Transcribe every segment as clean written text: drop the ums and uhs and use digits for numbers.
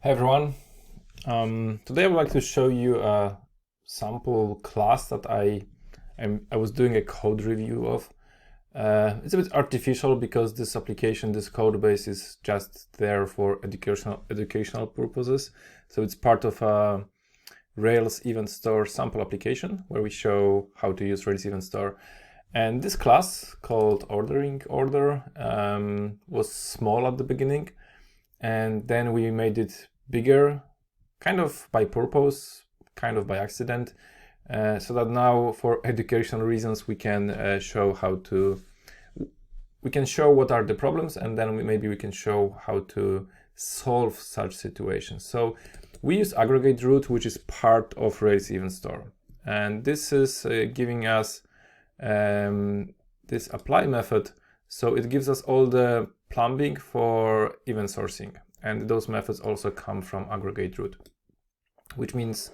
Hey everyone, today I would like to show you a sample class that I was doing a code review of. It's a bit artificial because this application, this code base is just there for educational purposes. So it's part of a Rails Event Store sample application where we show how to use Rails Event Store. And this class called ordering order was small at the beginning, and then we made it bigger, kind of by purpose, kind of by accident, so that now for educational reasons we can show what are the problems, and then maybe we can show how to solve such situations. So we use aggregate root, which is part of Rails Event Store, and this is giving us this apply method. So it gives us all the plumbing for event sourcing. And those methods also come from aggregate root, which means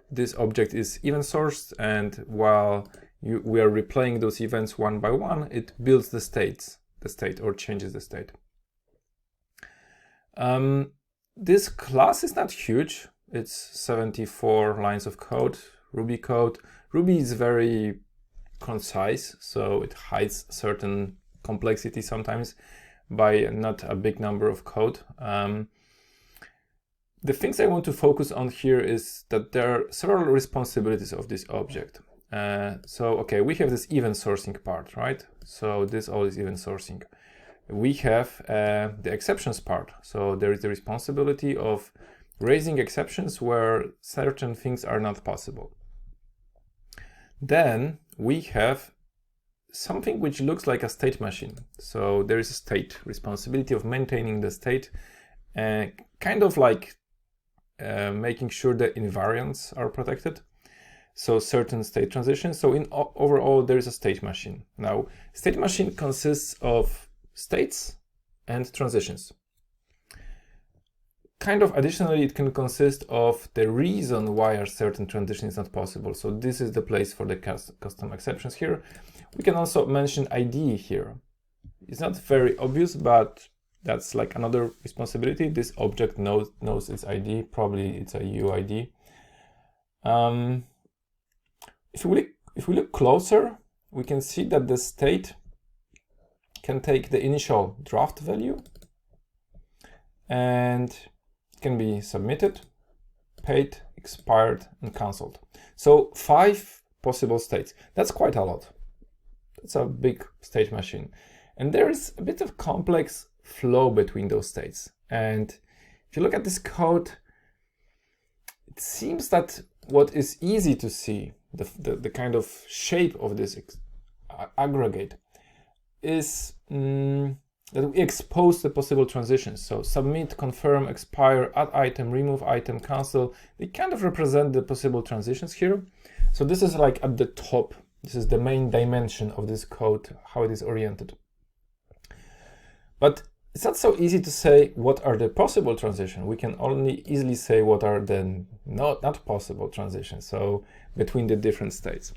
this object is event sourced, and while we are replaying those events one by one, it builds the state or changes the state. This class is not huge. It's 74 lines of code, Ruby code. Ruby is very concise, so it hides certain complexity sometimes by not a big number of code. The things I want to focus on here is that there are several responsibilities of this object. Okay, we have this event sourcing part, right? So this all is event sourcing. We have the exceptions part. So there is the responsibility of raising exceptions where certain things are not possible. Then we have something which looks like a state machine. So there is a state responsibility of maintaining the state, kind of like making sure the invariants are protected. So certain state transitions. So in overall, there is a state machine. Now, state machine consists of states and transitions. Kind of additionally, it can consist of the reason why a certain transition is not possible. So this is the place for the custom exceptions here. We can also mention ID here. It's not very obvious, but that's like another responsibility. This object knows its ID. Probably it's a UID. If we look closer, we can see that the state can take the initial draft value and can be submitted, paid, expired, and cancelled. So 5 possible states. That's quite a lot. It's a big state machine. And there is a bit of complex flow between those states. And if you look at this code, it seems that what is easy to see, the kind of shape of this aggregate, is that we expose the possible transitions. So submit, confirm, expire, add item, remove item, cancel. They kind of represent the possible transitions here. So this is like at the top. This is the main dimension of this code, how it is oriented. But it's not so easy to say what are the possible transitions. We can only easily say what are the not possible transitions, so between the different states.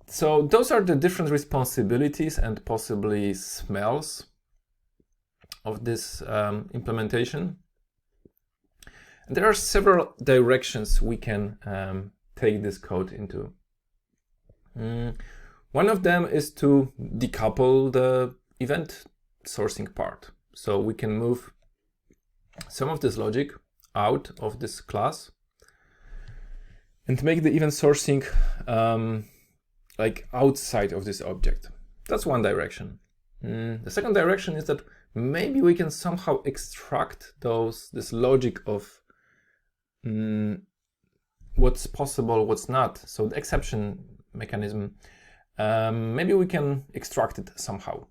So those are the different responsibilities and possibly smells of this implementation. And there are several directions we can take this code into. One of them is to decouple the event sourcing part. So we can move some of this logic out of this class and make the event sourcing like outside of this object. That's one direction. The second direction is that maybe we can somehow extract this logic of what's possible, what's not. So the exception mechanism, maybe we can extract it somehow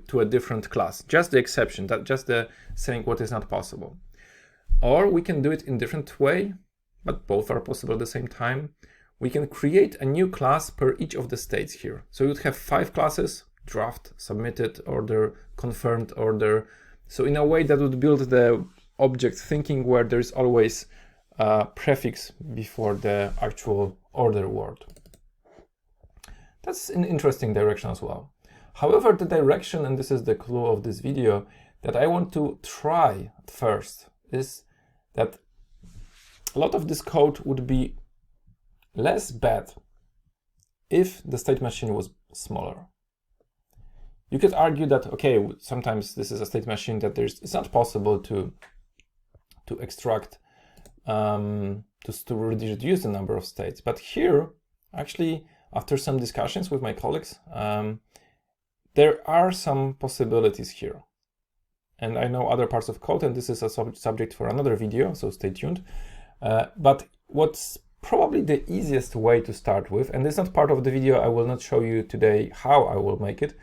to a different class. Just the exception, just the saying what is not possible. Or we can do it in a different way, but both are possible at the same time. We can create a new class per each of the states here. So you'd have 5 classes: draft, submitted order, confirmed order. So in a way that would build the object thinking where there's always a prefix before the actual order word. That's an interesting direction as well. However, the direction, and this is the clue of this video, that I want to try first is that a lot of this code would be less bad if the state machine was smaller. You could argue that, okay, sometimes this is a state machine that it's not possible to extract, to reduce the number of states. But here, actually, after some discussions with my colleagues, there are some possibilities here. And I know other parts of code, and this is a subject for another video, so stay tuned. But what's probably the easiest way to start with, and it's not part of the video, I will not show you today how I will make it,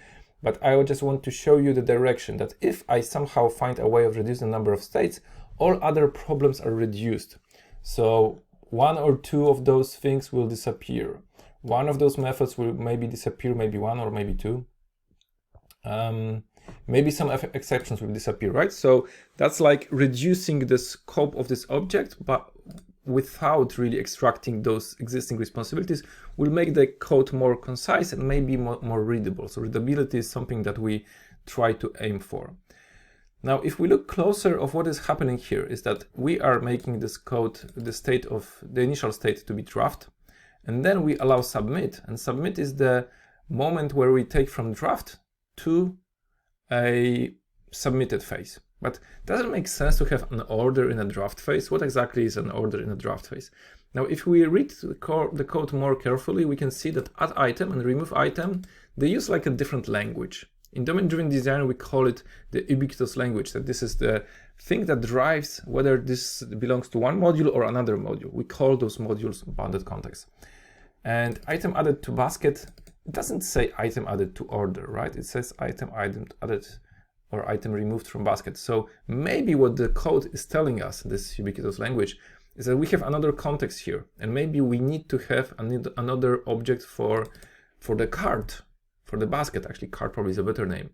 but I just want to show you the direction that if I somehow find a way of reducing the number of states, all other problems are reduced. So one or two of those things will disappear. One of those methods will maybe disappear, maybe one or maybe two. Maybe some exceptions will disappear, right? So that's like reducing the scope of this object, but without really extracting those existing responsibilities, will make the code more concise and maybe more readable. So readability is something that we try to aim for. Now, if we look closer of what is happening here, is that we are making this code, the initial state to be draft, and then we allow submit, and submit is the moment where we take from draft to a submitted phase. But does it make sense to have an order in a draft phase? What exactly is an order in a draft phase? Now, if we read the code more carefully, we can see that add item and remove item, they use like a different language. In domain-driven design, we call it the ubiquitous language, that this is the thing that drives whether this belongs to one module or another module. We call those modules bounded context. And item added to basket, it doesn't say item added to order, right? It says item added or item removed from basket. So maybe what the code is telling us, this ubiquitous language, is that we have another context here, and maybe we need to have another object for the cart, for the basket. Actually, cart probably is a better name.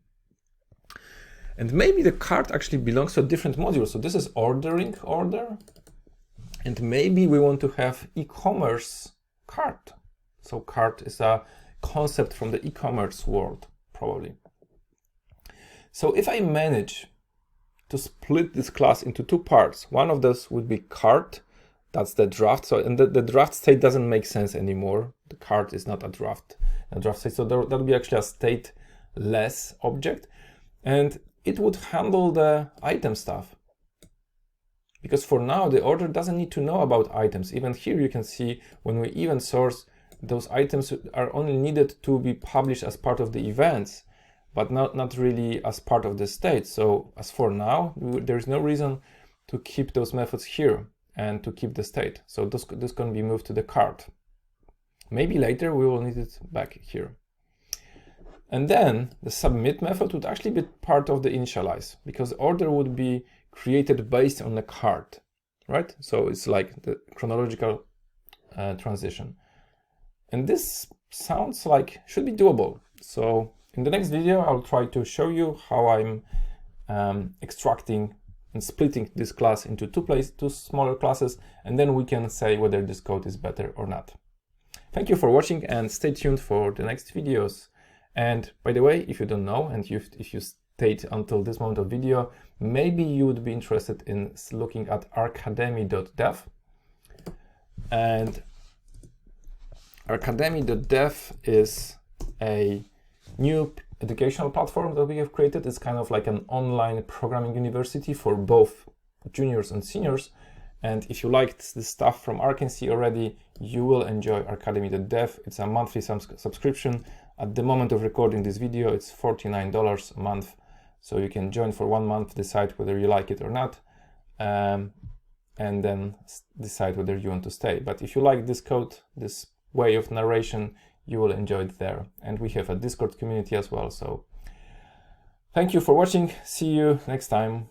And maybe the cart actually belongs to a different module. So this is ordering order, and maybe we want to have e-commerce cart. So cart is a concept from the e-commerce world, probably. So if I manage to split this class into two parts, one of those would be cart, that's the draft. So and the draft state doesn't make sense anymore. The cart is not a draft state. So that would be actually a stateless object, and it would handle the item stuff. Because for now, the order doesn't need to know about items. Even here you can see when we event source, those items are only needed to be published as part of the events, but not really as part of the state. So as for now, there's no reason to keep those methods here and to keep the state. So this can be moved to the cart. Maybe later we will need it back here. And then the submit method would actually be part of the initialize, because order would be created based on the cart, right? So it's like the chronological transition. And this sounds like should be doable. So in the next video, I'll try to show you how I'm extracting and splitting this class into two smaller classes, and then we can say whether this code is better or not. Thank you for watching, and stay tuned for the next videos. And by the way, if you don't know, and if you stayed until this moment of video, maybe you would be interested in looking at arcademy.dev. And arcademy.dev is a new educational platform that we have created. It's kind of like an online programming university for both juniors and seniors. And if you liked the stuff from Arkansas already, you will enjoy Arcademy.dev. It's a monthly subscription. At the moment of recording this video, it's $49 a month. So you can join for 1 month, decide whether you like it or not, and then decide whether you want to stay. But if you like this code, this way of narration, you will enjoy it there. And we have a Discord community as well. So thank you for watching. See you next time.